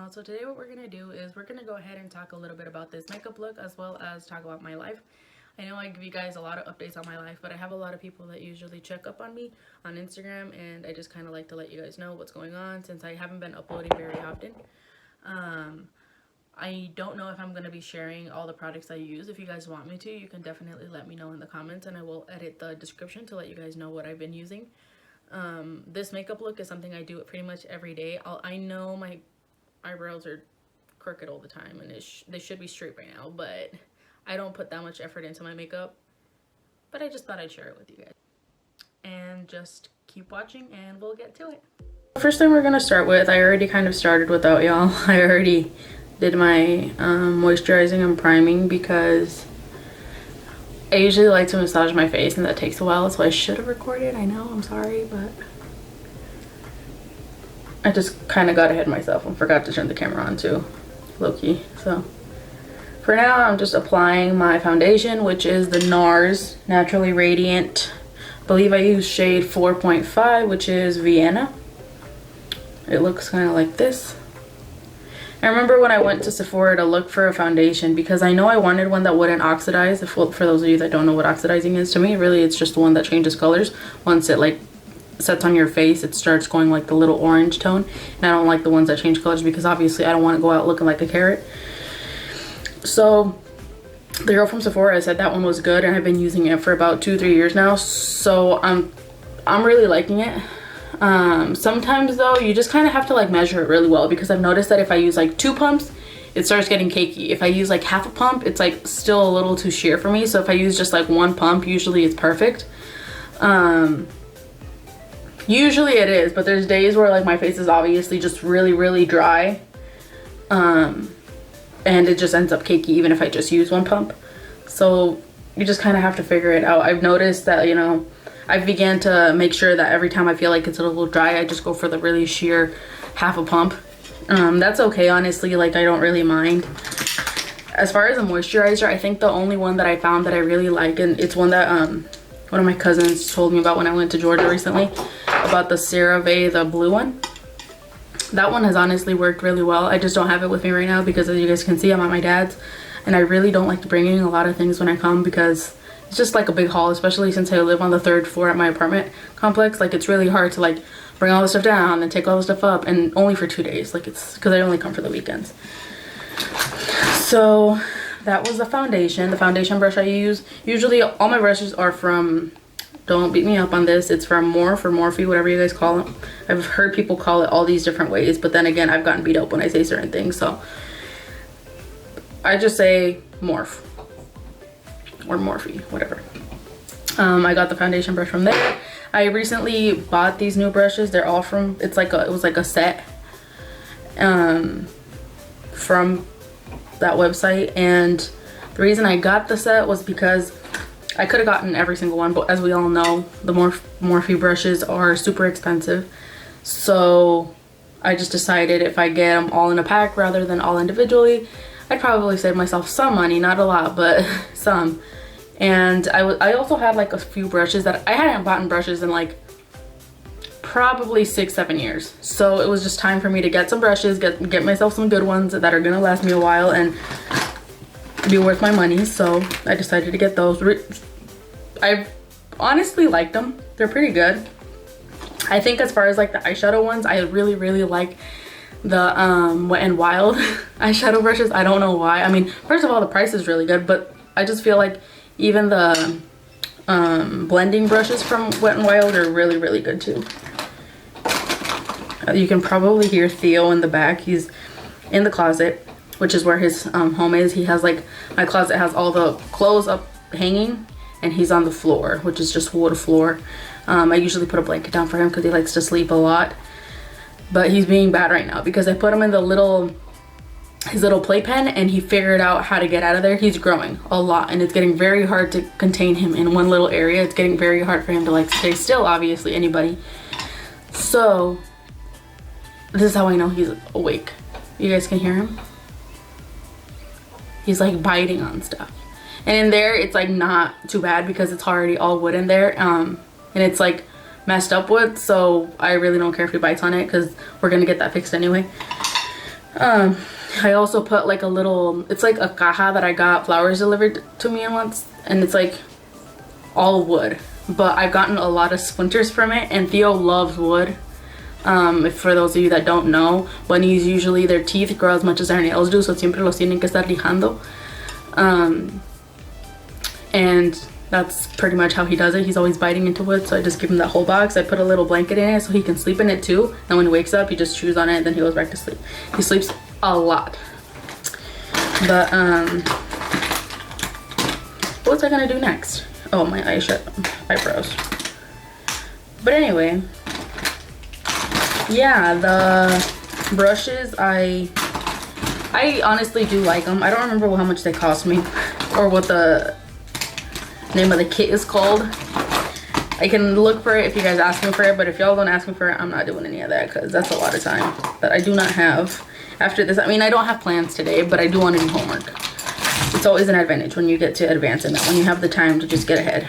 channel. So today what we're going to do is we're going to go ahead and talk a little bit about this makeup look, as well as talk about my life. I know I give you guys a lot of updates on my life, but I have a lot of people that usually check up on me on Instagram, and I just kind of like to let you guys know what's going on since I haven't been uploading very often. I don't know if I'm going to be sharing all the products I use. If you guys want me to, you can definitely let me know in the comments, and I will edit the description to let you guys know what I've been using. This makeup look is something I do pretty much every day. I know my eyebrows are crooked all the time, and they should be straight by now, but I don't put that much effort into my makeup. But I just thought I'd share it with you guys. And just keep watching and we'll get to it. First thing we're gonna start with, I already kind of started without y'all. I already did my moisturizing and priming because I usually like to massage my face and that takes a while, so I should have recorded. I know, I'm sorry, but I just kind of got ahead of myself and forgot to turn the camera on too, low-key. So for now, I'm just applying my foundation, which is the NARS Naturally Radiant. I believe I use shade 4.5, which is Vienna. It looks kind of like this. I remember when I went to Sephora to look for a foundation because I know I wanted one that wouldn't oxidize. For those of you that don't know what oxidizing is, to me, really, it's just the one that changes colors. Once it like sets on your face, it starts going like the little orange tone. And I don't like the ones that change colors because obviously I don't want to go out looking like a carrot. So the girl from Sephora said that one was good, and I've been using it for about 2-3 years now. So I'm really liking it. Sometimes though, you just kind of have to like measure it really well, because I've noticed that if I use like 2 pumps, it starts getting cakey. If I use like half a pump, it's like still a little too sheer for me. So if I use just like 1 pump, usually it's perfect. Usually it is, but there's days where like my face is obviously just really dry. And it just ends up cakey even if I just use 1 pump. So you just kind of have to figure it out. I've noticed that, you know, I began to make sure that every time I feel like it's a little dry, I just go for the really sheer half a pump. That's okay, honestly. Like, I don't really mind. As far as a moisturizer, I think the only one that I found that I really like, and it's one that one of my cousins told me about when I went to Georgia recently, about the CeraVe, the blue one. That one has honestly worked really well. I just don't have it with me right now because, as you guys can see, I'm at my dad's, and I really don't like bringing a lot of things when I come because it's just like a big haul, especially since I live on the 3rd floor at my apartment complex. Like, it's really hard to like bring all the stuff down and take all the stuff up, and only for 2 days. Like, it's because I only come for the weekends. So that was the foundation brush I use. Usually all my brushes are from, don't beat me up on this, it's from Morphe or Morphe, whatever you guys call it. I've heard people call it all these different ways, but then again, I've gotten beat up when I say certain things, so I just say Morphe or Morphe, whatever. I got the foundation brush from there. I recently bought these new brushes. They're all from, it was like a set from that website, and the reason I got the set was because I could have gotten every single one, but as we all know, the Morphe brushes are super expensive. So I just decided if I get them all in a pack rather than all individually, I'd probably save myself some money, not a lot, but some. And I also had like a few brushes that I hadn't bought brushes in like probably 6-7 years. So it was just time for me to get some brushes, get myself some good ones that are gonna last me a while and be worth my money. So I decided to get those. I honestly liked them. They're pretty good. I think as far as like the eyeshadow ones, I really like the Wet n Wild eyeshadow brushes. I don't know why. I mean, first of all, the price is really good, but I just feel like even the blending brushes from Wet n Wild are really good too. You can probably hear Theo in the back. He's in the closet, which is where his home is. He has like, my closet has all the clothes up hanging, and he's on the floor, which is just wood floor. I usually put a blanket down for him because he likes to sleep a lot, but he's being bad right now because I put him in the his little playpen, and he figured out how to get out of there. He's growing a lot, and it's getting very hard to contain him in one little area. It's getting very hard for him to like stay still, obviously, anybody. So this is how I know he's awake. You guys can hear him. He's like biting on stuff. And in there, it's like not too bad because it's already all wood in there. And it's like messed up wood, so I really don't care if he bites on it because we're gonna get that fixed anyway. I also put like a little, it's like a caja that I got flowers delivered to me once, and it's like all wood, but I've gotten a lot of splinters from it, and Theo loves wood. For those of you that don't know, bunnies usually their teeth grow as much as their nails do, so siempre los tienen que estar lijando. And that's pretty much how he does it. He's always biting into wood, so I just give him that whole box. I put a little blanket in it so he can sleep in it too, and when he wakes up he just chews on it and then he goes back to sleep. He sleeps a lot. But what was I gonna do next? Oh, my eyebrows. But anyway, yeah, the brushes, I honestly do like them. I don't remember how much they cost me or what the name of the kit is called. I can look for it if you guys ask me for it, but if y'all don't ask me for it, I'm not doing any of that because that's a lot of time that I do not have after this. I mean, I don't have plans today, but I do want to do homework. It's always an advantage when you get to advance in that, when you have the time to just get ahead.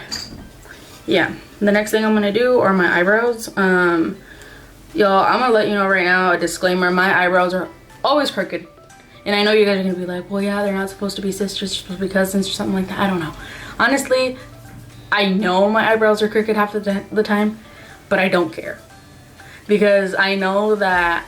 Yeah, the next thing I'm gonna do are my eyebrows. Y'all, I'm gonna let you know right now, a disclaimer, my eyebrows are always crooked. And I know you guys are gonna be like, well, yeah, they're not supposed to be sisters, they're supposed to be cousins or something like that. I don't know. Honestly, I know my eyebrows are crooked half the time, but I don't care. Because I know that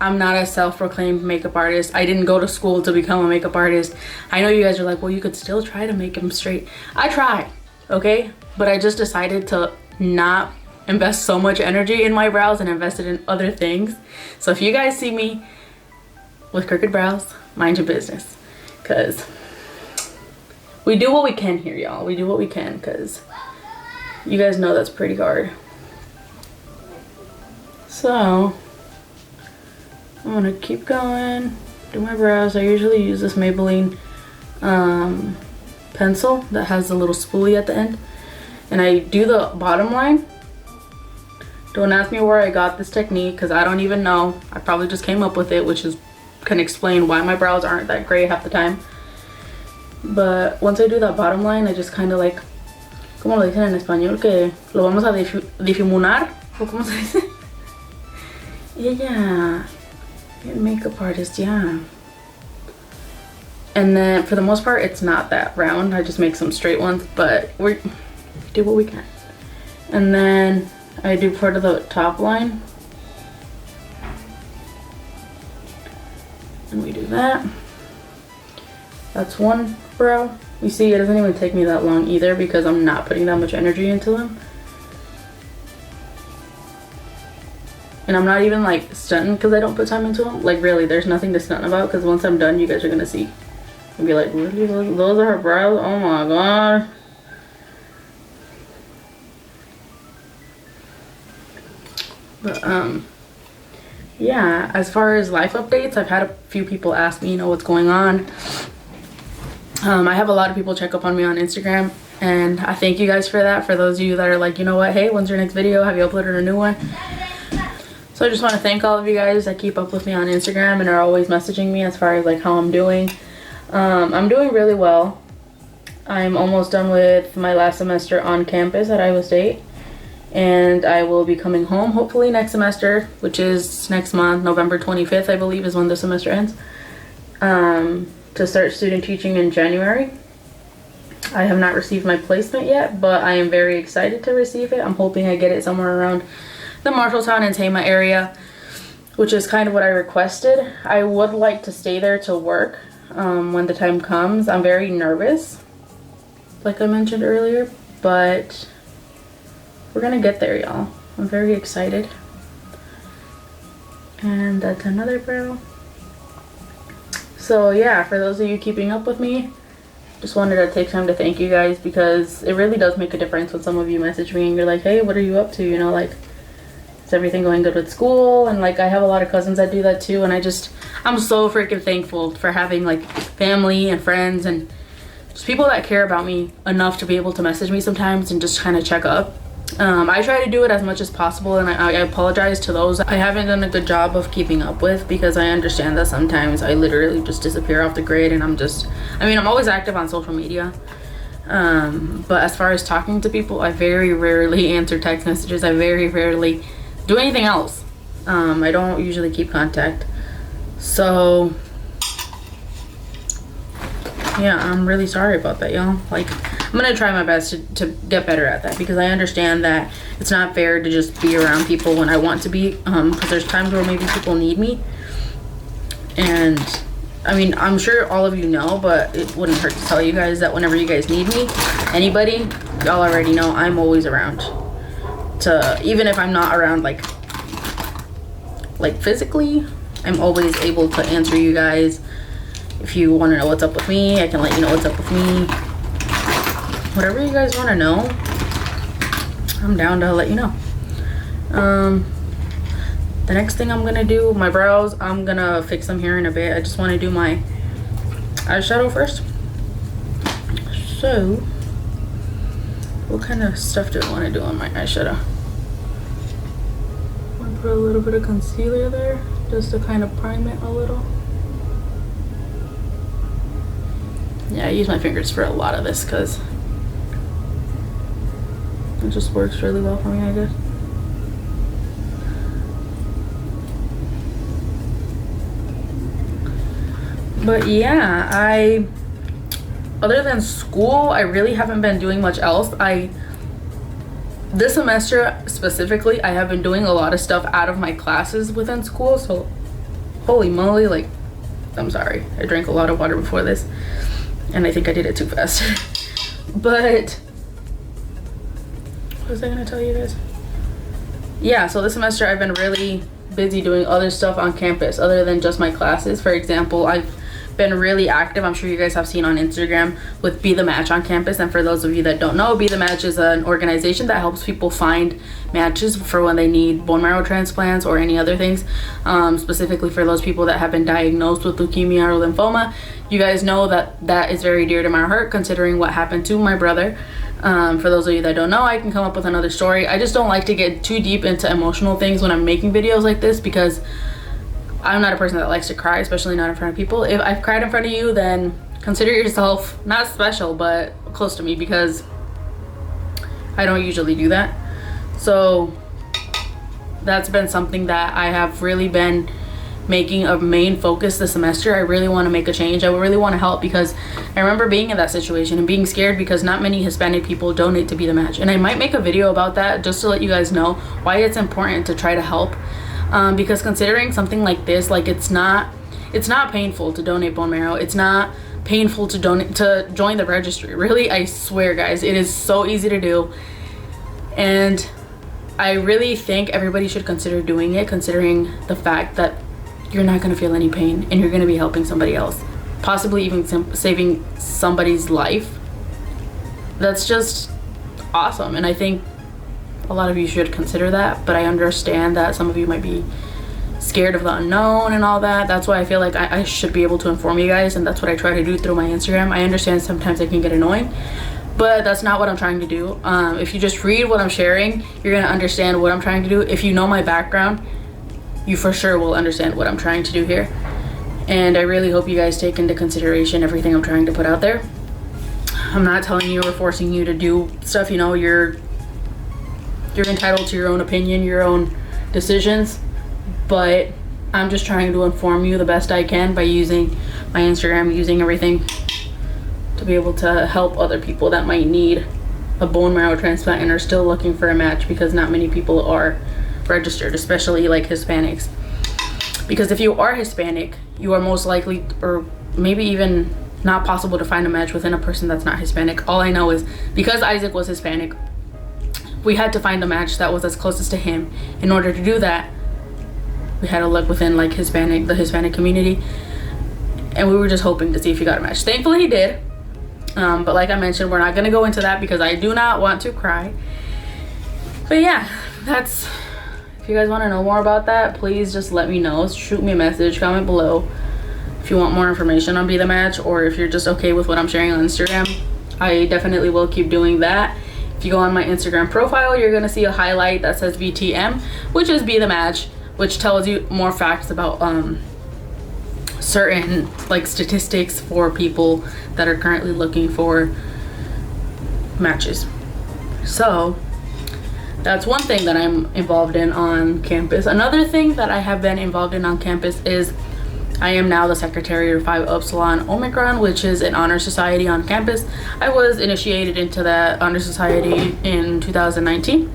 I'm not a self-proclaimed makeup artist. I didn't go to school to become a makeup artist. I know you guys are like, well, you could still try to make them straight. I try, okay? But I just decided to not invest so much energy in my brows and invest it in other things. So if you guys see me with crooked brows, mind your business. Because we do what we can here, y'all. We do what we can because you guys know that's pretty hard. So I'm gonna keep going, do my brows. I usually use this Maybelline pencil that has a little spoolie at the end. And I do the bottom line. Don't ask me where I got this technique because I don't even know. I probably just came up with it, which can explain why my brows aren't that gray half the time. But once I do that bottom line, I just kind of like, como lo dicen en español, que lo vamos a difuminar, o como se dice. Yeah, makeup artist, yeah. And then for the most part, it's not that round. I just make some straight ones, but we do what we can. And then I do part of the top line. And we do that. That's one brow. You see, it doesn't even take me that long either because I'm not putting that much energy into them. And I'm not even like stunting because I don't put time into them. Like really, there's nothing to stunt about because once I'm done, you guys are gonna see. And be like, really? Those are her brows? Oh my god. But yeah, as far as life updates, I've had a few people ask me, you know, what's going on. I have a lot of people check up on me on Instagram, and I thank you guys for that. For those of you that are like, you know what, hey, when's your next video? Have you uploaded a new one? So I just want to thank all of you guys that keep up with me on Instagram and are always messaging me as far as like how I'm doing. I'm doing really well. I'm almost done with my last semester on campus at Iowa State, and I will be coming home hopefully next semester, which is next month, November 25th, I believe is when the semester ends, to start student teaching in January. I have not received my placement yet, but I am very excited to receive it. I'm hoping I get it somewhere around the Marshalltown and Tama area, which is kind of what I requested. I would like to stay there to work when the time comes. I'm very nervous, like I mentioned earlier, but we're gonna get there, y'all. I'm very excited. And that's another brow. So yeah, for those of you keeping up with me, just wanted to take time to thank you guys because it really does make a difference when some of you message me and you're like, hey, what are you up to? You know, like, is everything going good with school? And like, I have a lot of cousins that do that too, and I'm so freaking thankful for having like family and friends and just people that care about me enough to be able to message me sometimes and just kind of check up. I try to do it as much as possible, and I apologize to those I haven't done a good job of keeping up with because I understand that sometimes I literally just disappear off the grid, and I'm always active on social media, but as far as talking to people, I very rarely answer text messages. I very rarely do anything else. I don't usually keep contact. So yeah, I'm really sorry about that, y'all. Like, I'm gonna try my best to get better at that, because I understand that it's not fair to just be around people when I want to be, because there's times where maybe people need me. And I mean, I'm sure all of you know, but it wouldn't hurt to tell you guys that whenever you guys need me, anybody, y'all already know I'm always around. To, even if I'm not around like physically, I'm always able to answer you guys. If you want to know what's up with me, I can let you know what's up with me. Whatever you guys want to know, I'm down to let you know. The next thing I'm gonna do, my brows, I'm gonna fix them here in a bit. I just want to do my eyeshadow first. So, what kind of stuff do I want to do on my eyeshadow? I'm gonna put a little bit of concealer there, just to kind of prime it a little. Yeah, I use my fingers for a lot of this because it just works really well for me, I guess. But yeah, other than school, I really haven't been doing much else. This semester specifically, I have been doing a lot of stuff out of my classes within school. So, holy moly, like, I'm sorry. I drank a lot of water before this, and I think I did it too fast. But, what was I gonna tell you guys? Yeah, so this semester I've been really busy doing other stuff on campus other than just my classes. For example, I've been really active, I'm sure you guys have seen on Instagram, with Be The Match on campus. And for those of you that don't know, Be The Match is an organization that helps people find matches for when they need bone marrow transplants or any other things, specifically for those people that have been diagnosed with leukemia or lymphoma. You guys know that that is very dear to my heart, considering what happened to my brother. For those of you that don't know, I can come up with another story. I just don't like to get too deep into emotional things when I'm making videos like this, because I'm not a person that likes to cry, especially not in front of people. If I've cried in front of you, then consider yourself not special, but close to me, because I don't usually do that. So that's been something that I have really been making a main focus this semester. I really want to make a change. I really want to help, because I remember being in that situation and being scared because not many Hispanic people donate to Be The Match. And I might make a video about that just to let you guys know why it's important to try to help. Because considering something like this, like, it's not painful to donate bone marrow. It's not painful to join the registry. Really, I swear, guys, it is so easy to do. And I really think everybody should consider doing it, considering the fact that you're not going to feel any pain and you're going to be helping somebody else, possibly even saving somebody's life. That's just awesome. And I think a lot of you should consider that, but I understand that some of you might be scared of the unknown and all that. That's why I feel like I should be able to inform you guys, and that's what I try to do through my Instagram. I understand sometimes it can get annoying, but that's not what I'm trying to do. If you just read what I'm sharing, you're gonna understand what I'm trying to do. If you know my background, you for sure will understand what I'm trying to do here. And I really hope you guys take into consideration everything I'm trying to put out there. I'm not telling you or forcing you to do stuff. You know, you're entitled to your own opinion, your own decisions, but I'm just trying to inform you the best I can by using my Instagram, using everything to be able to help other people that might need a bone marrow transplant and are still looking for a match, because not many people are registered, especially like Hispanics. Because if you are Hispanic, you are most likely, or maybe even not possible, to find a match within a person that's not Hispanic. All I know is because Isaac was Hispanic, we had to find a match that was as closest to him. In order to do that, we had to look within like the Hispanic community, and we were just hoping to see if he got a match. Thankfully he did, but like I mentioned, we're not gonna go into that because I do not want to cry. But yeah, that's, if you guys want to know more about that, please just let me know. Shoot me a message, comment below if you want more information on Be The Match, or if you're just okay with what I'm sharing on Instagram. I definitely will keep doing that. If you go on my Instagram profile, you're gonna see a highlight that says BTM, which is Be The Match, which tells you more facts about certain like statistics for people that are currently looking for matches. So that's one thing that I'm involved in on campus. Another thing that I have been involved in on campus is I am now the secretary of Phi Upsilon Omicron, which is an honor society on campus. I was initiated into that honor society in 2019,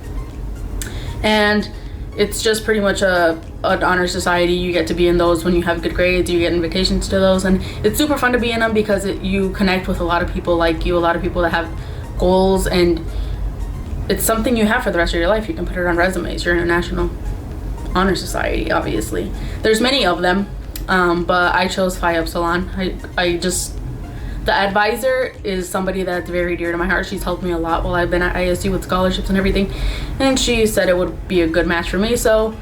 and it's just pretty much an honor society. You get to be in those when you have good grades. You get invitations to those, and it's super fun to be in them because you connect with a lot of people like you, a lot of people that have goals, and it's something you have for the rest of your life. You can put it on resumes. You're in a national honor society, obviously. There's many of them, but I chose Phi Upsilon. The advisor is somebody that's very dear to my heart. She's helped me a lot while I've been at ISU with scholarships and everything, and she said it would be a good match for me, so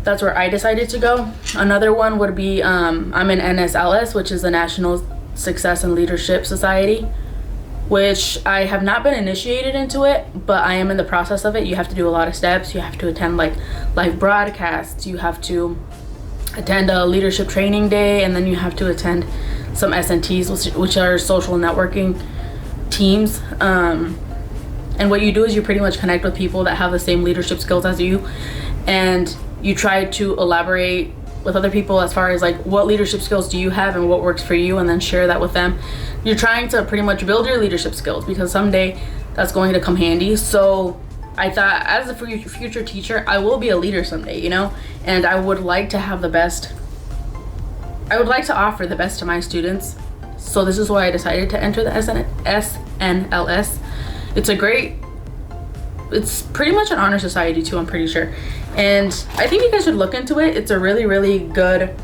that's where I decided to go. Another one would be I'm in NSLS, which is the National Success and Leadership Society, which I have not been initiated into it, but I am in the process of it. You have to do a lot of steps. You have to attend like live broadcasts. You have to attend a leadership training day, and then you have to attend some SNTs, which are social networking teams. And what you do is you pretty much connect with people that have the same leadership skills as you, and you try to elaborate with other people as far as like what leadership skills do you have and what works for you, and then share that with them. You're trying to pretty much build your leadership skills because someday that's going to come handy. So I thought, as a future teacher, I will be a leader someday, you know, and I would like to have the best. I would like to offer the best to my students. So this is why I decided to enter the SNLS. It's pretty much an honor society too, I'm pretty sure. And I think you guys should look into it. It's a really, really good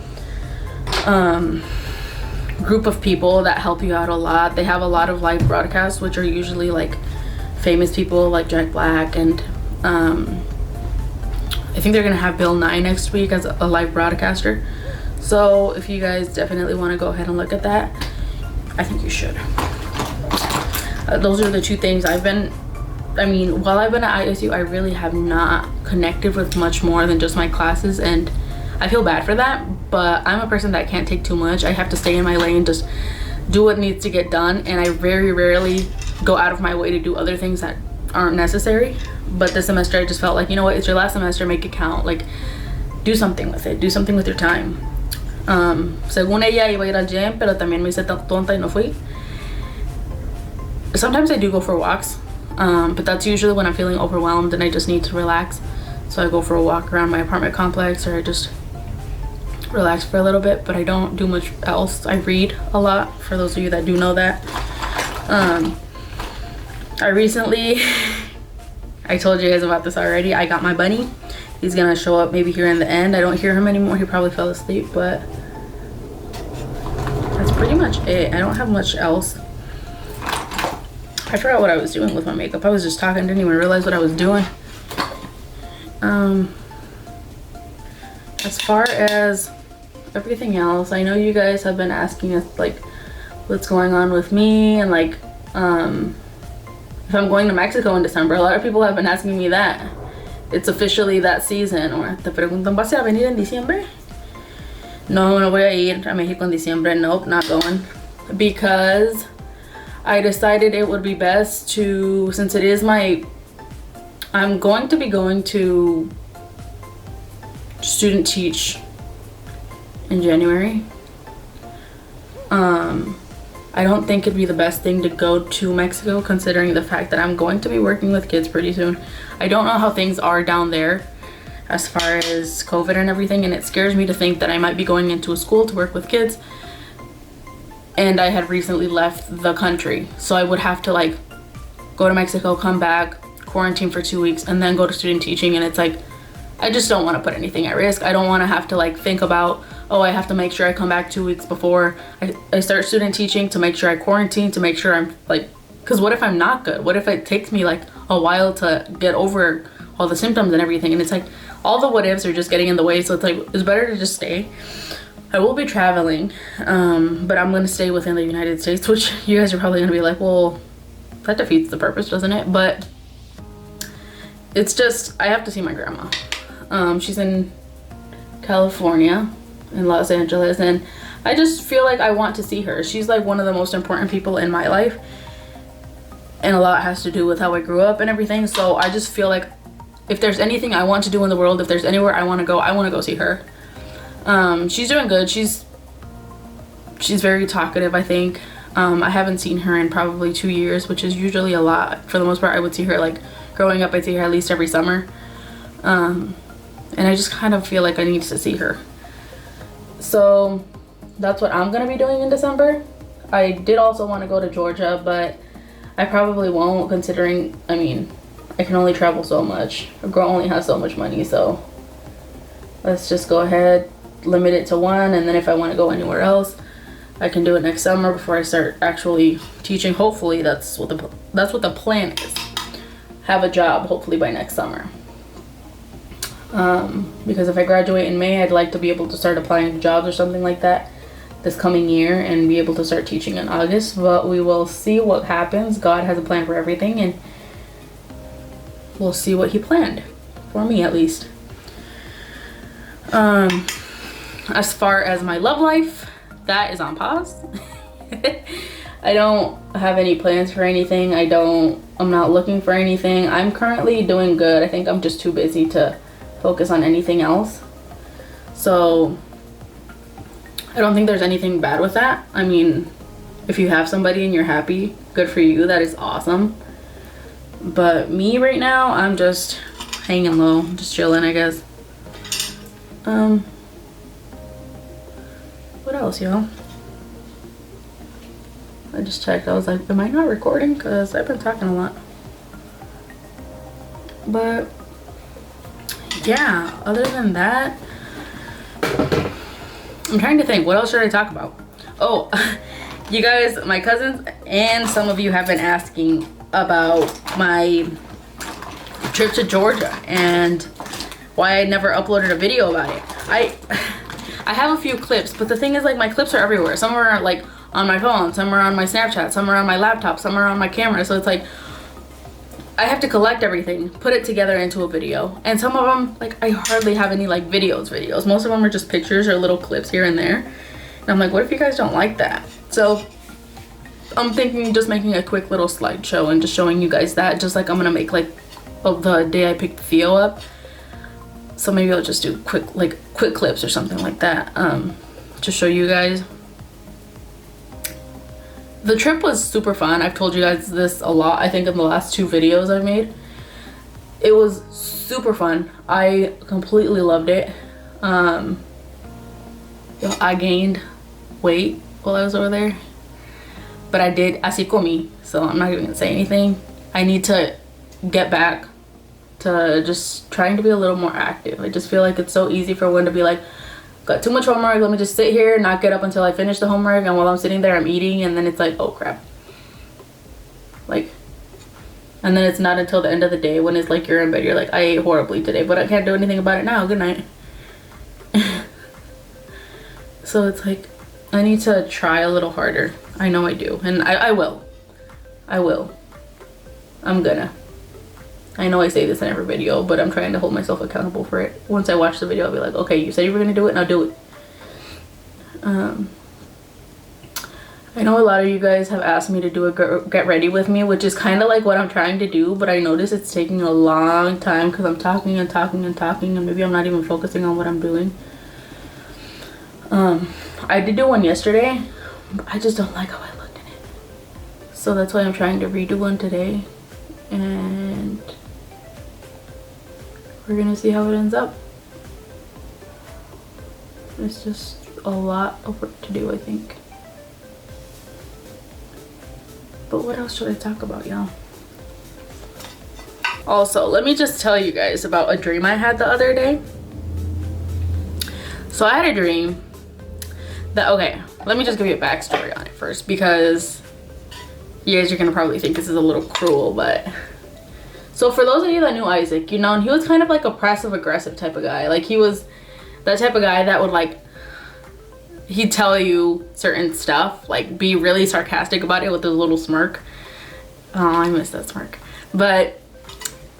group of people that help you out a lot. They have a lot of live broadcasts, which are usually like famous people like Jack Black, and I think they're gonna have Bill Nye next week as a live broadcaster. So if you guys definitely want to go ahead and look at that, I think you should. Those are the two things while I've been at ISU, I really have not connected with much more than just my classes, and I feel bad for that, but I'm a person that can't take too much. I have to stay in my lane, just do what needs to get done, and I very rarely go out of my way to do other things that aren't necessary. But this semester I just felt like, you know what, it's your last semester, make it count. Like, do something with it, do something with your time. Según ella iba a ir al gym, pero también me hice tonta y no fui. Sometimes I do go for walks, but that's usually when I'm feeling overwhelmed and I just need to relax. So I go for a walk around my apartment complex, or I just relax for a little bit, but I don't do much else. I read a lot, for those of you that do know that. I recently, I told you guys about this already, I got my bunny. He's gonna show up maybe here in the end. I don't hear him anymore, he probably fell asleep, but that's pretty much it. I don't have much else. I forgot what I was doing with my makeup. I was just talking, didn't even realize what I was doing. As far as everything else, I know you guys have been asking us like what's going on with me, and like if I'm going to Mexico in December. A lot of people have been asking me that. It's officially that season. Or te preguntan, ¿vas a venir en diciembre? No, no voy a ir a Mexico en diciembre. Nope, not going. Because I decided it would be best to, since it is I'm going to be going to student teach in January. I don't think it'd be the best thing to go to Mexico, considering the fact that I'm going to be working with kids pretty soon. I don't know how things are down there as far as COVID and everything, and it scares me to think that I might be going into a school to work with kids, and I had recently left the country, so I would have to like go to Mexico, come back, quarantine for 2 weeks, and then go to student teaching. And it's like, I just don't want to put anything at risk. I don't want to have to like think about, oh, I have to make sure I come back 2 weeks before I start student teaching, to make sure I quarantine, to make sure I'm like, because what if I'm not good? What if it takes me like a while to get over all the symptoms and everything? And it's like all the what ifs are just getting in the way. So it's like, it's better to just stay. I will be traveling, but I'm going to stay within the United States, which you guys are probably going to be like, well, that defeats the purpose, doesn't it? But it's just, I have to see my grandma. She's in California, in Los Angeles, and I just feel like I want to see her. She's like one of the most important people in my life, and a lot has to do with how I grew up and everything. So I just feel like if there's anything I want to do in the world, if there's anywhere I want to go see her. She's doing good. She's very talkative, I think. I haven't seen her in probably 2 years, which is usually a lot. For the most part, I would see her, like, growing up, I'd see her at least every summer. And I just kind of feel like I need to see her. So that's what I'm gonna be doing in December. I did also want to go to Georgia, but I probably won't, considering, I mean, I can only travel so much. A girl only has so much money, so let's just go ahead, limit it to one, and then if I want to go anywhere else, I can do it next summer before I start actually teaching. Hopefully that's what the plan is. Have a job hopefully by next summer. Because if I graduate in May, I'd like to be able to start applying to jobs or something like that this coming year and be able to start teaching in August. But we will see what happens. God has a plan for everything, and we'll see what he planned for me, at least. As far as my love life, that is on pause. I don't have any plans for anything. I'm not looking for anything. I'm currently doing good. I think I'm just too busy to focus on anything else. So I don't think there's anything bad with that. I mean, if you have somebody and you're happy, good for you. That is awesome. But me right now, I'm just hanging low, just chilling, I guess. What else, y'all? I just checked. I was like, am I not recording? Because I've been talking a lot. But yeah, other than that, I'm trying to think, what else should I talk about? Oh, you guys, my cousins and some of you have been asking about my trip to Georgia and why I never uploaded a video about it. I have a few clips, but the thing is, like, my clips are everywhere. Some are like on my phone, some are on my Snapchat, some are on my laptop, some are on my camera. So it's like I have to collect everything, put it together into a video. And some of them, like, I hardly have any like videos. Most of them are just pictures or little clips here and there. And I'm like, what if you guys don't like that? So I'm thinking just making a quick little slideshow and just showing you guys that, just like I'm gonna make like of the day I picked Theo up. So maybe I'll just do quick clips or something like that, to show you guys. The trip was super fun. I've told you guys this a lot, I think, in the last 2 videos I've made. It was super fun. I completely loved it. I gained weight while I was over there, but I did así comí, so I'm not even gonna say anything. I need to get back to just trying to be a little more active. I just feel like it's so easy for one to be like, got too much homework, let me just sit here, not get up until I finish the homework, and while I'm sitting there I'm eating, and then it's like, oh crap. Like, and then it's not until the end of the day when it's like you're in bed, you're like, I ate horribly today, but I can't do anything about it now, good night. So it's like, I need to try a little harder. I know I do, and I will. I'm gonna. I know I say this in every video, but I'm trying to hold myself accountable for it. Once I watch the video, I'll be like, okay, you said you were gonna do it, now do it. I know a lot of you guys have asked me to do a get ready with me, which is kind of like what I'm trying to do, but I notice it's taking a long time because I'm talking and talking and talking, and maybe I'm not even focusing on what I'm doing. I did do one yesterday, but I just don't like how I looked in it. So that's why I'm trying to redo one today, and we're gonna see how it ends up. It's just a lot of work to do, I think. But what else should I talk about, y'all? Also, let me just tell you guys about a dream I had the other day. So I had a dream that, okay, let me just give you a backstory on it first, because you guys are gonna probably think this is a little cruel, but so for those of you that knew Isaac, you know, and he was kind of like a passive aggressive type of guy. Like, he was that type of guy that would, like, he'd tell you certain stuff, like be really sarcastic about it with a little smirk. Oh, I miss that smirk. But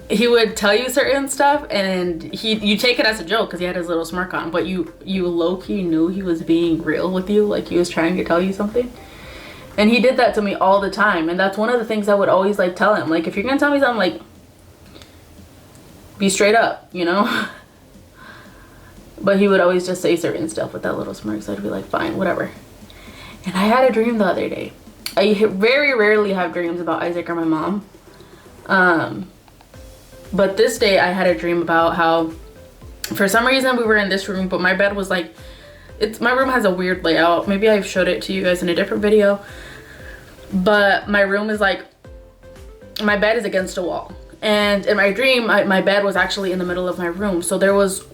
he would tell you certain stuff, and you take it as a joke because he had his little smirk on, but you low-key knew he was being real with you, like he was trying to tell you something. And he did that to me all the time, and that's one of the things I would always like tell him, like, if you're gonna tell me something, like, be straight up, you know. But he would always just say certain stuff with that little smirk, so I'd be like, fine, whatever. And I had a dream the other day. I very rarely have dreams about Isaac or my mom. But this day I had a dream about how for some reason we were in this room, but my bed was like, my room has a weird layout. Maybe I've showed it to you guys in a different video. But my room is like, my bed is against a wall. And in my dream, my bed was actually in the middle of my room. So there was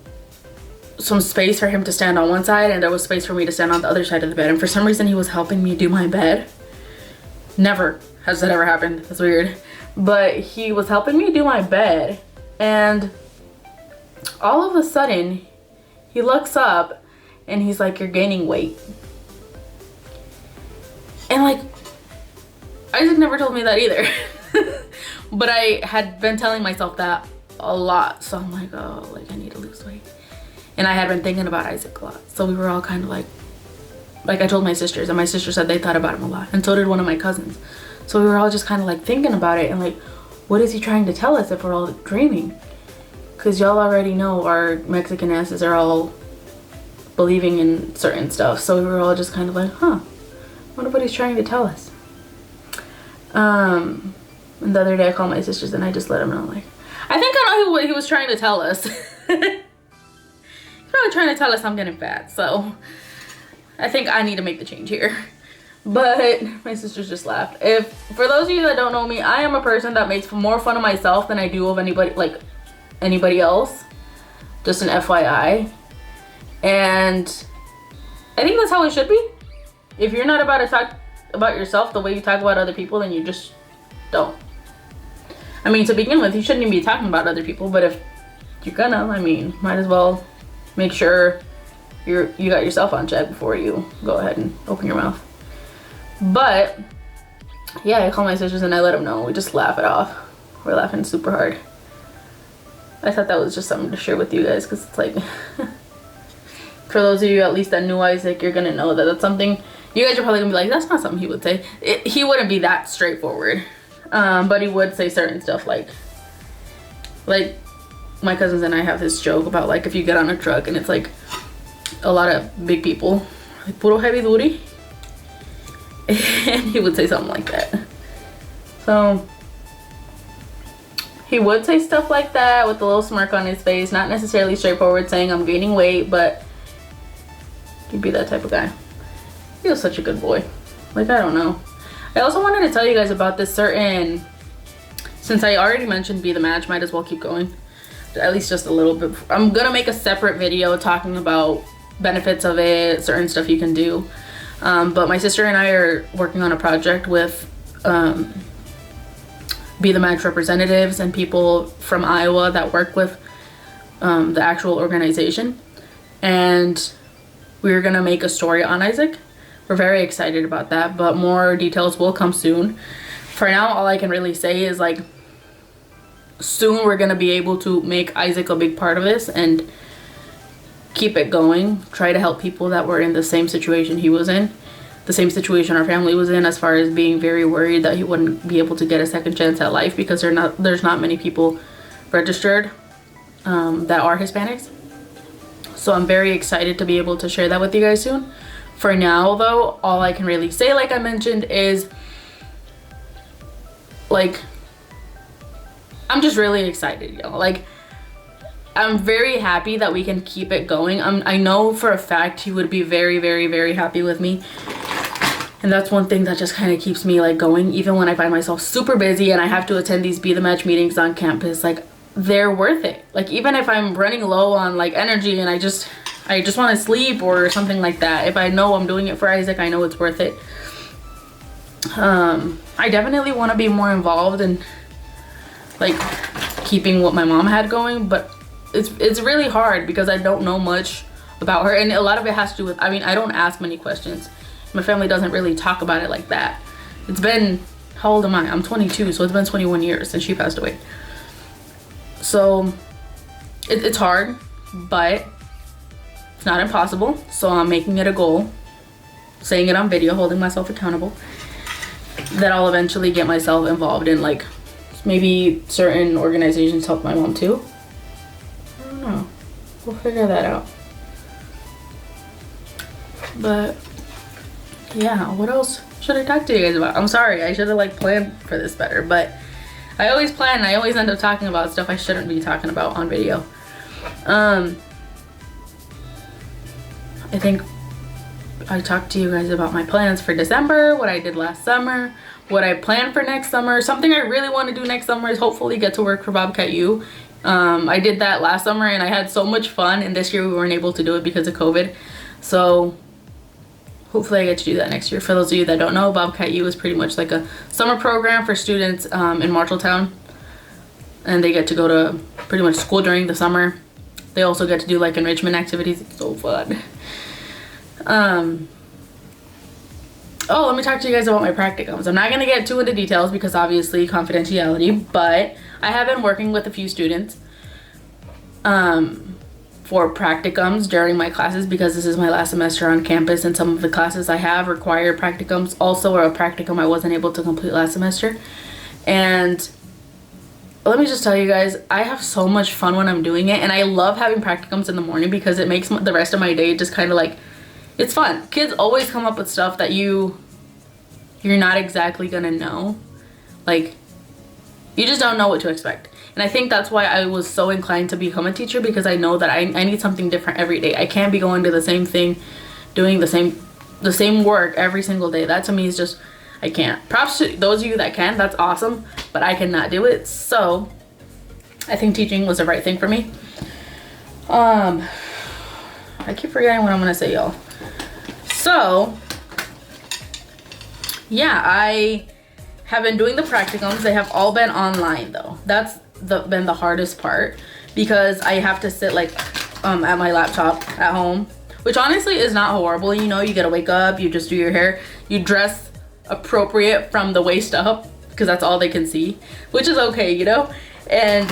some space for him to stand on one side and there was space for me to stand on the other side of the bed. And for some reason he was helping me do my bed. Never has that ever happened. That's weird. But he was helping me do my bed. And all of a sudden he looks up and he's like, you're gaining weight. And like, Isaac never told me that either. But I had been telling myself that a lot. So I'm like, oh, like I need to lose weight. And I had been thinking about Isaac a lot. So we were all kind of like I told my sisters, and my sister said they thought about him a lot. And so did one of my cousins. So we were all just kind of like thinking about it and like, what is he trying to tell us if we're all dreaming? Because y'all already know our Mexican asses are all believing in certain stuff. So we were all just kind of like, huh, I wonder what he's trying to tell us. And the other day I called my sisters and I just let them know, like, I think I know what he was trying to tell us. He's probably trying to tell us I'm getting fat. So I think I need to make the change here. But my sisters just laughed. For those of you that don't know me, I am a person that makes more fun of myself than I do of anybody else. Just an FYI. And I think that's how it should be. If you're not about to talk about yourself the way you talk about other people, then you just don't. I mean, to begin with, you shouldn't even be talking about other people, but if you're gonna, I mean, might as well make sure you got yourself on check before you go ahead and open your mouth. But yeah, I call my sisters and I let them know. We just laugh it off. We're laughing super hard. I thought that was just something to share with you guys, because it's like for those of you at least that knew Isaac, you're gonna know that that's something you guys are probably gonna be like, that's not something he would say. He wouldn't be that straightforward, but he would say certain stuff like my cousins and I have this joke about, like, if you get on a truck and it's like a lot of big people, like puro heavy duty, and he would say something like that. So he would say stuff like that with a little smirk on his face, not necessarily straightforward saying I'm gaining weight, but he'd be that type of guy. He was such a good boy. Like, I don't know. I also wanted to tell you guys about this certain, since I already mentioned Be the Match, might as well keep going. At least just a little bit. I'm gonna make a separate video talking about benefits of it, certain stuff you can do. But my sister and I are working on a project with Be the Match representatives and people from Iowa that work with the actual organization. And we're gonna make a story on Isaac. We're very excited about that, but more details will come soon. For now, all I can really say is, like, soon we're gonna be able to make Isaac a big part of this and keep it going. Try to help people that were in the same situation he was in, the same situation our family was in, as far as being very worried that he wouldn't be able to get a second chance at life, because there's not many people registered that are Hispanics. So I'm very excited to be able to share that with you guys soon. For now, though, all I can really say, like I mentioned, is, like, I'm just really excited, y'all. Like, I'm very happy that we can keep it going. I know for a fact he would be very, very, very happy with me. And that's one thing that just kind of keeps me, like, going. Even when I find myself super busy and I have to attend these Be the Match meetings on campus, like, they're worth it. Like, even if I'm running low on, like, energy and I just want to sleep or something like that, if I know I'm doing it for Isaac, I know it's worth it. I definitely want to be more involved in, like, keeping what my mom had going, but it's really hard because I don't know much about her, and a lot of it has to do with, I mean, I don't ask many questions. My family doesn't really talk about it like that. It's been, how old am I? I'm 22, so it's been 21 years since she passed away. So it's hard, but it's not impossible. So I'm making it a goal, saying it on video, holding myself accountable, that I'll eventually get myself involved in, like, maybe certain organizations help my mom too. I don't know. We'll figure that out. But yeah, what else should I talk to you guys about? I'm sorry, I should have like planned for this better, but I always plan and I always end up talking about stuff I shouldn't be talking about on video. I think I talked to you guys about my plans for December, what I did last summer, what I plan for next summer. Something I really want to do next summer is hopefully get to work for Bobcat U. I did that last summer and I had so much fun, and this year we weren't able to do it because of COVID. So hopefully I get to do that next year. For those of you that don't know, Bobcat U is pretty much like a summer program for students in Marshalltown. And they get to go to pretty much school during the summer. They also get to do like enrichment activities. It's so fun. Oh, let me talk to you guys about my practicums. I'm not going to get too into details because obviously confidentiality, but I have been working with a few students for practicums during my classes because this is my last semester on campus and some of the classes I have require practicums. Also, a practicum I wasn't able to complete last semester. And let me just tell you guys, I have so much fun when I'm doing it, and I love having practicums in the morning because it makes the rest of my day just kind of like, it's fun. Kids always come up with stuff that you're not exactly gonna know. Like, you just don't know what to expect. And I think that's why I was so inclined to become a teacher, because I know that I need something different every day. I can't be going to the same thing, doing the same work every single day. That to me is just, I can't. Props to those of you that can, that's awesome, but I cannot do it. So I think teaching was the right thing for me. I keep forgetting what I'm gonna say, y'all. So yeah, I have been doing the practicums. They have all been online though. That's been the hardest part because I have to sit like at my laptop at home, which honestly is not horrible. You know, you gotta wake up, you just do your hair, you dress appropriate from the waist up because that's all they can see, which is okay, you know. And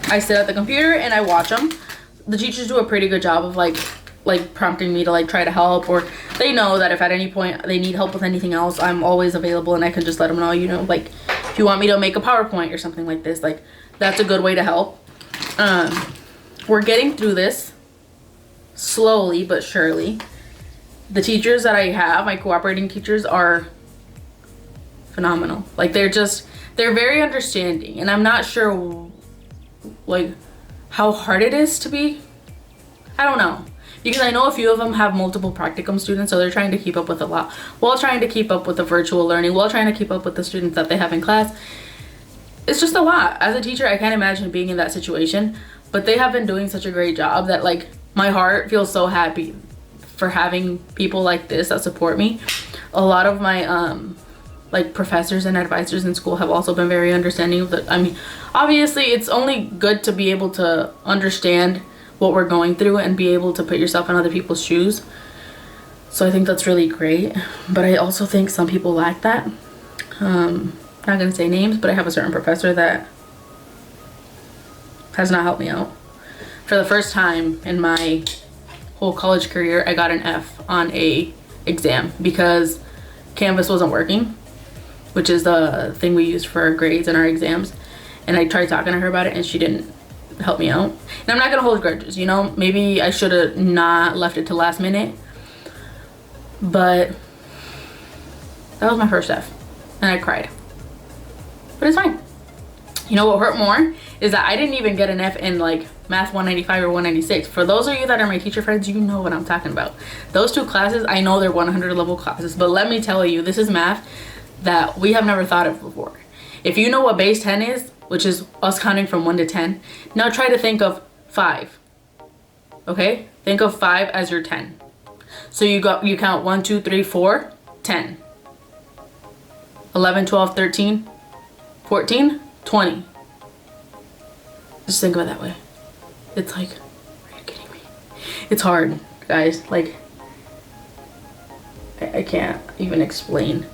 I sit at the computer and I watch them. The teachers do a pretty good job of like prompting me to like try to help, or they know that if at any point they need help with anything else, I'm always available and I can just let them know, you know, like if you want me to make a PowerPoint or something like this, like that's a good way to help. We're getting through this slowly but surely. The teachers that I have, my cooperating teachers, are phenomenal. Like they're very understanding, and I'm not sure like how hard it is to be. I don't know, because I know a few of them have multiple practicum students, so they're trying to keep up with a lot while trying to keep up with the virtual learning, while trying to keep up with the students that they have in class. It's just a lot. As a teacher, I can't imagine being in that situation, but they have been doing such a great job that like my heart feels so happy for having people like this that support me. A lot of my like professors and advisors in school have also been very understanding of the, I mean, obviously it's only good to be able to understand what we're going through and be able to put yourself in other people's shoes. So I think that's really great, but I also think some people lack that. Not gonna say names, but I have a certain professor that has not helped me out. For the first time in my whole college career, I got an F on a exam because Canvas wasn't working, which is the thing we use for our grades and our exams. And I tried talking to her about it and she didn't help me out. And I'm not gonna hold grudges, you know, maybe I should have not left it to last minute, but that was my first F and I cried, but it's fine. You know what hurt more is that I didn't even get an F in like Math 195 or 196. For those of you that are my teacher friends, you know what I'm talking about. Those two classes, I know they're 100 level classes, but let me tell you, this is math that we have never thought of before. If you know what base 10 is, which is us counting from 1 to 10, now try to think of 5. Okay? Think of 5 as your 10. So you count 1, 2, 3, 4, 10. 11, 12, 13, 14, 20. Just think of it that way. It's like, are you kidding me? It's hard, guys. Like, I can't even explain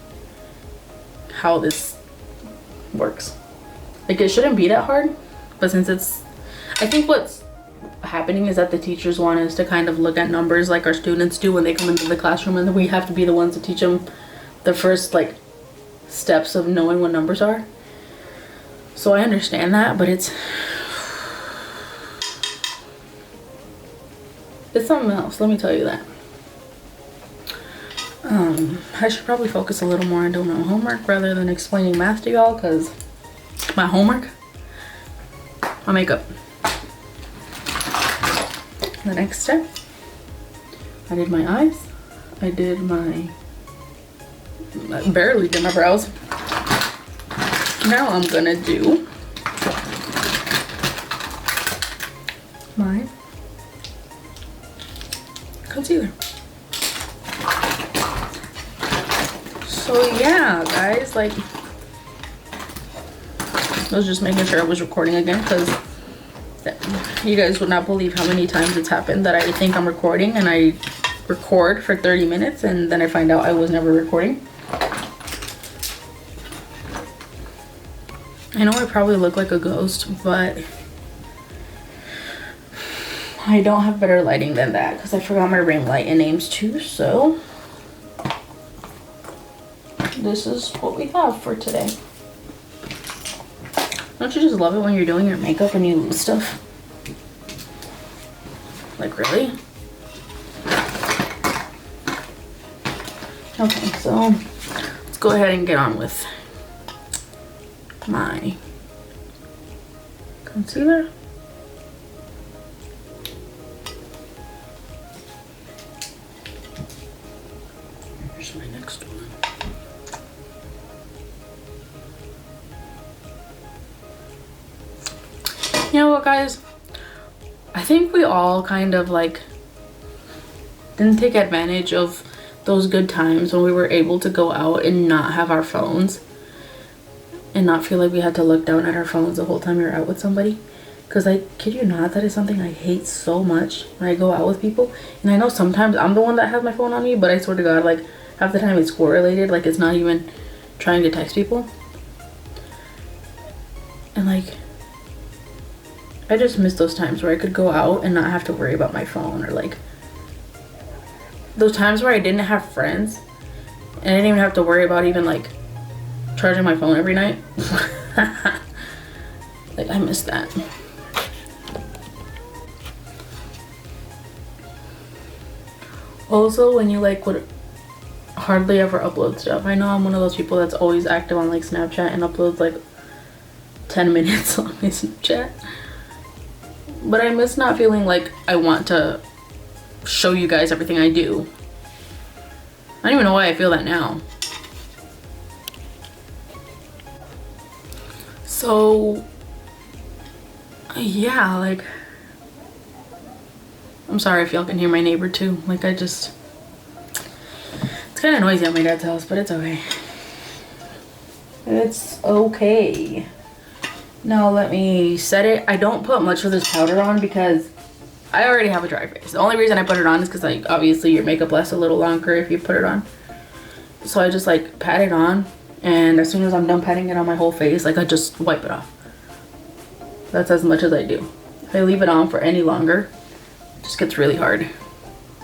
how this works. Like, it shouldn't be that hard, but since it's, I think what's happening is that the teachers want us to kind of look at numbers like our students do when they come into the classroom, and then we have to be the ones to teach them the first like steps of knowing what numbers are. So I understand that, but it's It's something else, let me tell you that. I should probably focus a little more on doing my homework rather than explaining math to y'all, because my homework, my makeup. The next step, I did my eyes, I barely did my brows. Now I'm gonna do my concealer. So yeah, guys, like, I was just making sure I was recording again, because you guys would not believe how many times it's happened that I think I'm recording and I record for 30 minutes and then I find out I was never recording. I know I probably look like a ghost, but I don't have better lighting than that because I forgot my ring light and names too, so this is what we have for today. Don't you just love it when you're doing your makeup and you lose stuff? Like, really? Okay, so let's go ahead and get on with my concealer. Here's my next one. You know what, guys? I think we all kind of like didn't take advantage of those good times when we were able to go out and not have our phones and not feel like we had to look down at our phones the whole time we were out with somebody. Because I kid you not, that is something I hate so much when I go out with people. And I know sometimes I'm the one that has my phone on me, but I swear to God, like, half the time it's school related, like it's not even trying to text people. And like, I just miss those times where I could go out and not have to worry about my phone, or like those times where I didn't have friends and I didn't even have to worry about even like charging my phone every night. Like, I miss that. Also, when you like would hardly ever upload stuff. I know I'm one of those people that's always active on like Snapchat and uploads like 10 minutes on my Snapchat. But I miss not feeling like I want to show you guys everything I do. I don't even know why I feel that now. So yeah, like, I'm sorry if y'all can hear my neighbor too. Like, it's kind of noisy at my dad's house, but it's okay. It's okay. Now let me set it. I don't put much of this powder on because I already have a dry face. The only reason I put it on is because, like, obviously your makeup lasts a little longer if you put it on. So I just like pat it on, and as soon as I'm done patting it on my whole face, like, I just wipe it off. That's as much as I do. If I leave it on for any longer, it just gets really hard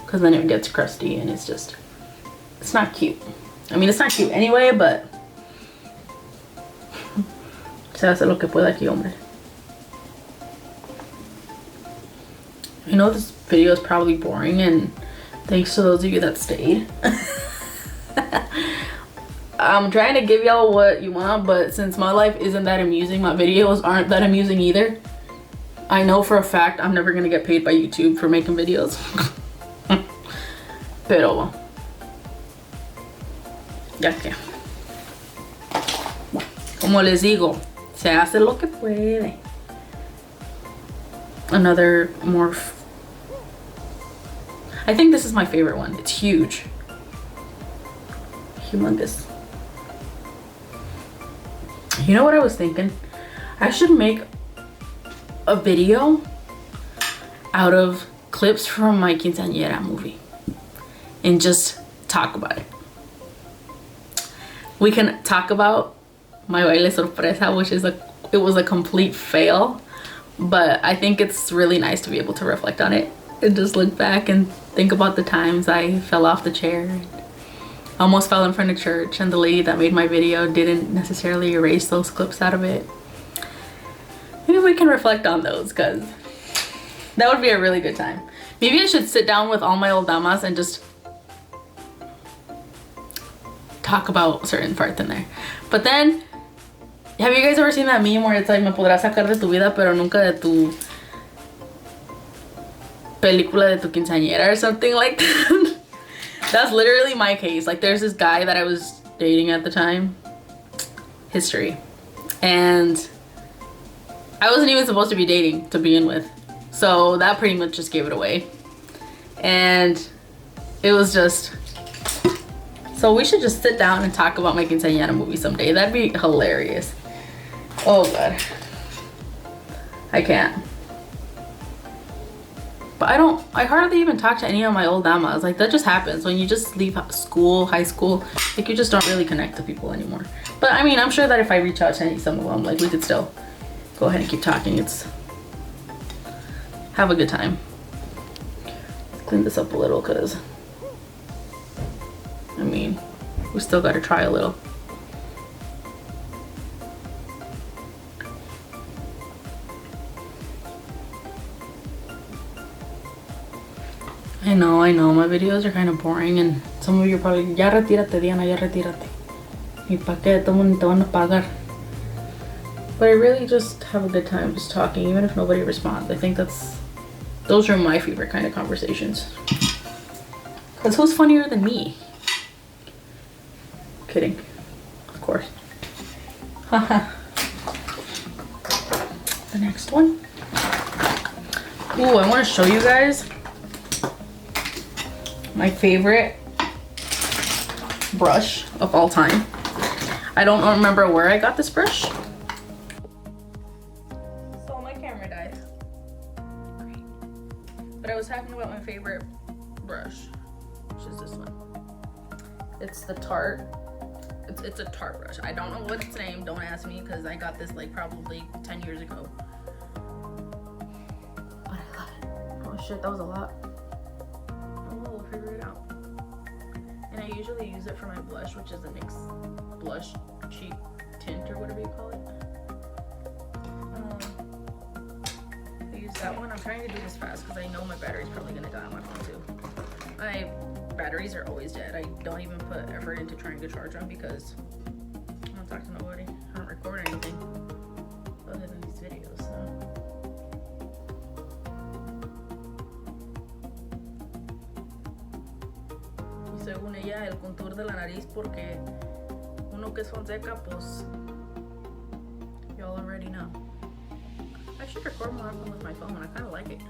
because then it gets crusty and it's not cute. I mean, it's not cute anyway, but se hace lo que pueda aquí, hombre. I know this video is probably boring, and thanks to those of you that stayed. I'm trying to give y'all what you want, but since my life isn't that amusing, my videos aren't that amusing either. I know for a fact I'm never gonna get paid by YouTube for making videos. Pero ya que, como les digo, se hace lo que puede. Another more, I think this is my favorite one. It's huge. Humongous. You know what I was thinking? I should make a video out of clips from my quinceañera movie and just talk about it. We can talk about my baile sorpresa, which is it was a complete fail, but I think it's really nice to be able to reflect on it and just look back and think about the times I fell off the chair, almost fell in front of church, and the lady that made my video didn't necessarily erase those clips out of it. Maybe we can reflect on those, because that would be a really good time. Maybe I should sit down with all my old damas and just talk about certain parts in there. But then, have you guys ever seen that meme where it's like, me podrás sacar de tu vida, pero nunca de tu película de tu quinceañera or something like that? That's literally my case. Like, there's this guy that I was dating at the time. History. And I wasn't even supposed to be dating to begin with. So that pretty much just gave it away. And it was just... So we should just sit down and talk about my quinceañera movie someday. That'd be hilarious. Oh god. I can't. But I hardly even talk to any of my old damas. Like, that just happens when you just leave school, high school. Like, you just don't really connect to people anymore. But I mean, I'm sure that if I reach out to some of them, like, we could still go ahead and keep talking. Have a good time. Let's clean this up a little, because I mean, we still gotta try a little. I know, my videos are kind of boring, and some of you are probably, ya retírate, Diana, ya retírate. ¿Y pa' qué? Todo mundo te van a pagar. But I really just have a good time just talking, even if nobody responds. I think those are my favorite kind of conversations. Because who's funnier than me? Kidding. Of course. Haha. The next one. Ooh, I want to show you guys my favorite brush of all time. I don't remember where I got this brush. So my camera died. Great. But I was talking about my favorite brush, which is this one. It's the Tarte. It's a Tarte brush. I don't know what its name. Don't ask me, because I got this like probably 10 years ago. But I love it. Oh shit, that was a lot. We'll figure it out. And I usually use it for my blush, which is the NYX blush cheek tint, or whatever you call it. I use that one. I'm trying to do this fast because I know my battery's probably gonna die on my phone too. My batteries are always dead. I don't even put effort into trying to charge them because I don't talk to nobody. I don't record anything other than these videos. So. Según ella, el contour de la nariz, porque uno que es Fonseca, pues y'all already know. I should record more often with my phone. I kind of like it.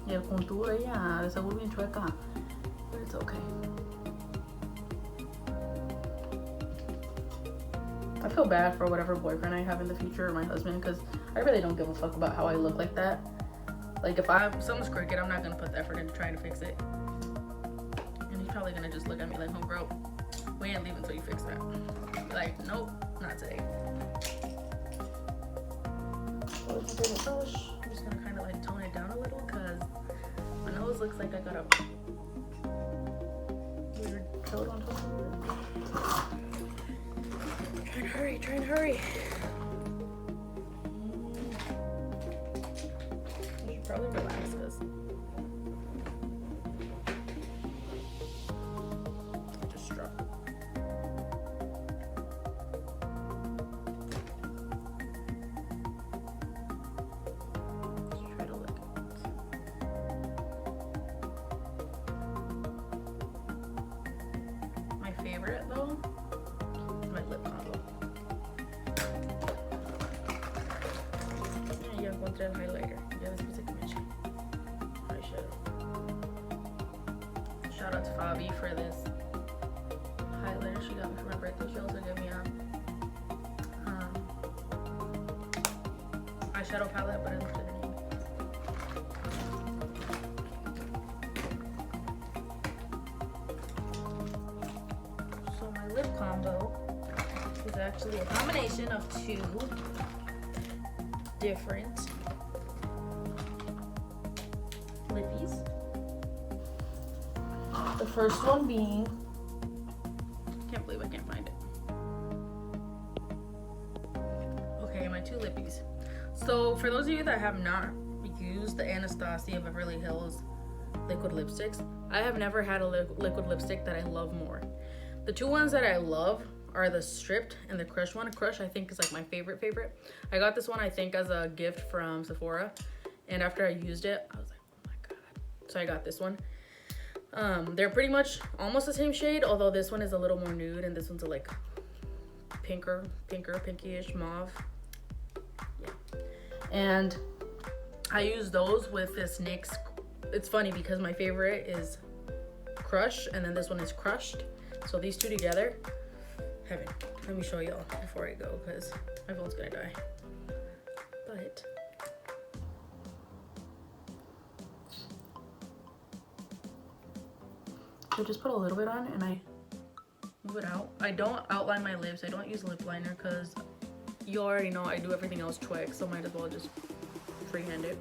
Y el contour, ella de seguro bien chueca, but it's okay. I feel bad for whatever boyfriend I have in the future, or my husband, because I really don't give a fuck about how I look like that. Like, if something's crooked, I'm not gonna put the effort into trying to fix it. And he's probably gonna just look at me like, oh, bro, we ain't leaving until you fix that. Like, nope, not today. So with my favorite brush, I'm just gonna kind of like tone it down a little, because my nose looks like I got a weird coat on top of it. Try and hurry. Probably relax this. Just drop it. Just try to look at it. My favorite though is my lip combo. Ya encontré el highlighter. Ya después de que me eché eyeshadow. Shout out to Fabi for this highlighter she got me for my birthday. She also gave me a eyeshadow palette, but I looked at her name. So my lip combo is actually a combination of two different lippies. The first one being, can't believe I can't find it. Okay, my two lippies. So for those of you that have not used the Anastasia Beverly Hills liquid lipsticks, I have never had a liquid lipstick that I love more. The two ones that I love are the Stripped and the Crush one. Crush I think is like my favorite. I got this one I think as a gift from Sephora, and after I used it I was like, oh my god, so I got this one. They're pretty much almost the same shade, although this one is a little more nude and this one's a like pinkyish mauve. Yeah. And I use those with this NYX. It's funny because my favorite is Crush and then this one is Crushed. So these two together, heaven. Let me show y'all before I go because my phone's gonna die. But I just put a little bit on and I move it out. I don't outline my lips. I don't use lip liner because you already know I do everything else Twix, so might as well just freehand it.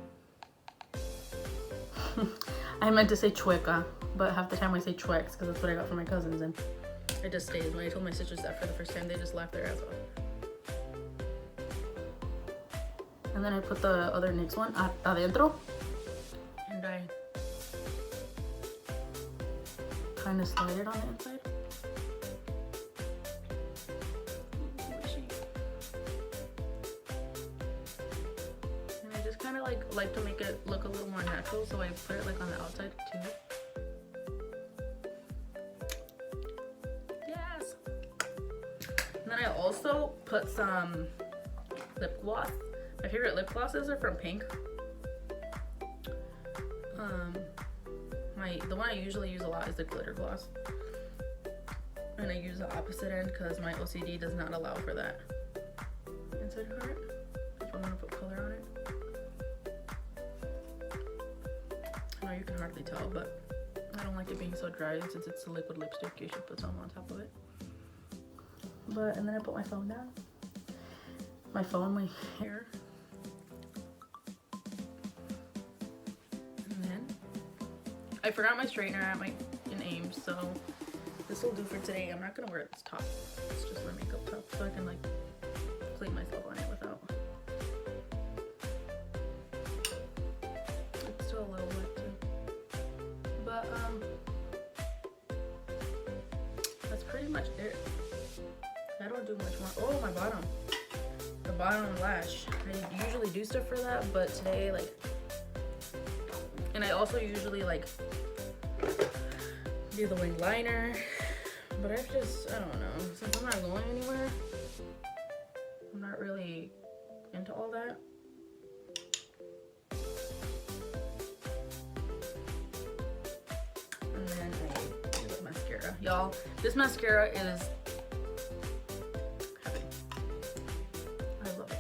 I meant to say Chwicka, but half the time I say Twix because that's what I got from my cousins, and it just stays. When I told my sisters that for the first time, they just laughed their ass off. And then I put the other NYX one adentro, and I kind of slide it on the inside. And I just kind of like to make it look a little more natural, so I put it like on the outside too. Yes. And then I also put some lip gloss. My favorite lip glosses are from Pink. The one I usually use a lot is the glitter gloss, and I use the opposite end because my OCD does not allow for that inside part if I want to put color on it. I know you can hardly tell, but I don't like it being so dry. Since it's a liquid lipstick, you should put some on top of it. But and then I put my phone down, my hair. I forgot my straightener in Ames, so this will do for today. I'm not gonna wear this top. It's just my makeup top, so I can like clean myself on it without. It's still a little wet too, but that's pretty much it. I don't do much more. Oh, my bottom, the bottom lash. I usually do stuff for that, but today and I also usually do the wing liner, but I don't know, since I'm not going anywhere, I'm not really into all that. And then I do the mascara. Y'all, this mascara is heaven. I love it.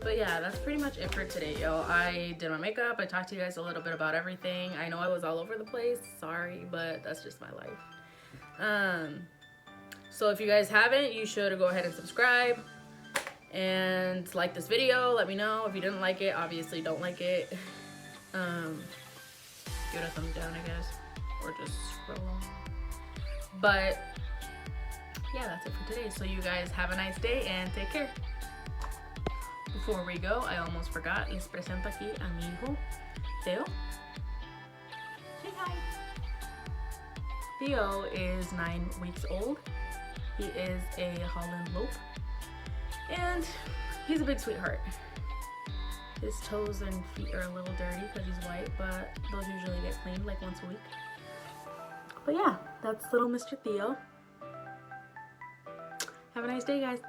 But yeah, that's pretty much it for today, yo. I did my makeup. I talked to you guys a little bit about everything. I know I was all over the place. Sorry, but that's just my life. So if you guys haven't, you should go ahead and subscribe and like this video. Let me know if you didn't like it. Obviously, don't like it. Give it a thumbs down, I guess, or just scroll on. But yeah, that's it for today. So you guys have a nice day and take care. Before we go, I almost forgot. Les presento aquí a mi hijo, Theo. Say hi. Theo is 9 weeks old. He is a Holland Lope, and he's a big sweetheart. His toes and feet are a little dirty because he's white, but those usually get cleaned like once a week. But yeah, that's little Mr. Theo. Have a nice day, guys.